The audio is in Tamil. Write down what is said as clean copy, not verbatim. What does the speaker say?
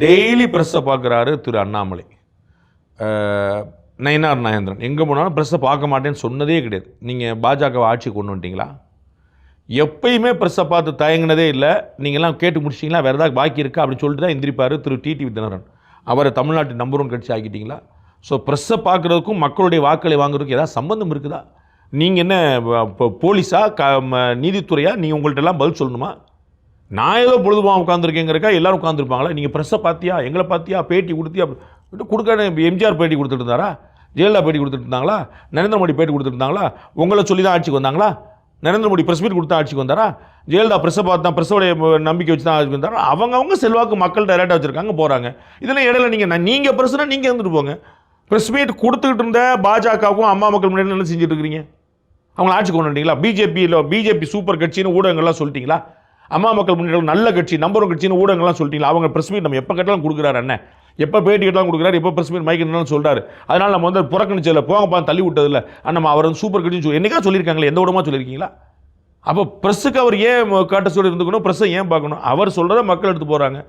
டெய்லி ப்ரெஸ்ஸை பார்க்குறாரு திரு அண்ணாமலை. நயினார் நாகேந்திரன் எங்கே போனாலும் ப்ரெஸ்ஸை பார்க்க மாட்டேன்னு சொன்னதே கிடையாது. நீங்கள் பாஜகவை ஆட்சி கொண்டு வந்துட்டீங்களா? எப்பயுமே ப்ரெஸ்ஸை பார்த்து தயங்கினதே இல்லை. நீங்கள்லாம் கேட்டு முடிச்சிட்டிங்களா, வேறு ஏதாவது பாக்கி இருக்கா அப்படின்னு சொல்லிட்டு தான் எந்திரிப்பார் திரு டிடிவி தினகரன். அவரை தமிழ்நாட்டின் நம்பர் 1 கட்சி ஆக்கிட்டீங்களா? ஸோ ப்ரெஸ்ஸை பார்க்குறதுக்கும் மக்களுடைய வாக்களை வாங்குறதுக்கும் ஏதாவது சம்பந்தம் இருக்குதா? நீங்கள் என்ன இப்போ போலீஸா நீதித்துறையா? நீங்கள் உங்கள்கிட்ட எல்லாம் பதில் சொல்லணுமா? நான் ஏதோ பொழுதுமா உட்காந்துருக்கேங்கிறக்கா எல்லோரும் உட்காந்துருப்பாங்களா? நீங்கள் ப்ரெஸ்ஸை பார்த்தியா, எங்களை பார்த்தியா, பேட்டி கொடுத்தியா? கொடுக்க எம்ஜிஆர் பேட்டி கொடுத்துட்டு இருந்தாரா? ஜெயலலிதா பேட்டி கொடுத்துட்டு இருந்தாங்களா? நரேந்திர மோடி பேட்டி கொடுத்துட்டு இருந்தாங்களா? உங்களை சொல்லி தான் ஆட்சிக்கு வந்தாங்களா? நரேந்திர மோடி ப்ரெஸ் மீட் கொடுத்தா ஆட்சிக்கு வந்தாரா? ஜெயலலிதா ப்ரெஸ்ஸை பார்த்தா ப்ரெஸ்ஸோடைய நம்பிக்கை வச்சு தான் ஆட்சிக்கு வந்தாரா? அவங்க செல்வாக்கு மக்கள் டைரெக்டாக வச்சுருக்காங்க, போகிறாங்க. இதெல்லாம் இடையில நீங்கள் ப்ரெஸ்னா நீங்கள் இருந்துட்டு போங்க. ப்ரெஸ் மீட் கொடுத்துக்கிட்டு இருந்த பாஜகவுக்கும் அம்மா மக்கள் முன்னாடி என்ன செஞ்சுட்டு இருக்கிறீங்க? அவங்கள ஆட்சி கொண்டு வந்துட்டீங்களா? பிஜேபி சூப்பர் கட்சின்னு ஊடகங்கள்லாம் சொல்லிட்டீங்களா? அம்மா மக்கள் முன்னேற்ற நல்ல கட்சி, நம்பர் 1 கட்சின்னு ஊடகங்கள்லாம் சொல்லிட்டீங்களா? அவங்க ப்ரெஸ் மீட் நம்ம எப்போ கேட்டாலும் கொடுக்குறாரு அண்ணன், எப்போ பேட்டி கேட்டாலும் கொடுக்குறாரு, எப்போ ப்ரெஸ் மீட் மைக்கு சொல்கிறாரு. அதனால் நம்ம வந்து புறக்கணிச்சதில்லை, போங்கப்பா தள்ளி விட்டதில்லை. நம்ம அவர் வந்து சூப்பர் கட்சின்னு என்னைக்கா சொல்லியிருக்காங்களே, எந்த விடமா சொல்லியிருக்கீங்களா? அப்போ ப்ரெஸ்ஸுக்கு அவர் ஏன் காட்ட சொல்லி இருந்துக்கணும்? ப்ரெஸ்ஸை ஏன் பார்க்கணும்? அவர் சொல்கிறத மக்கள் எடுத்து போகிறாங்க.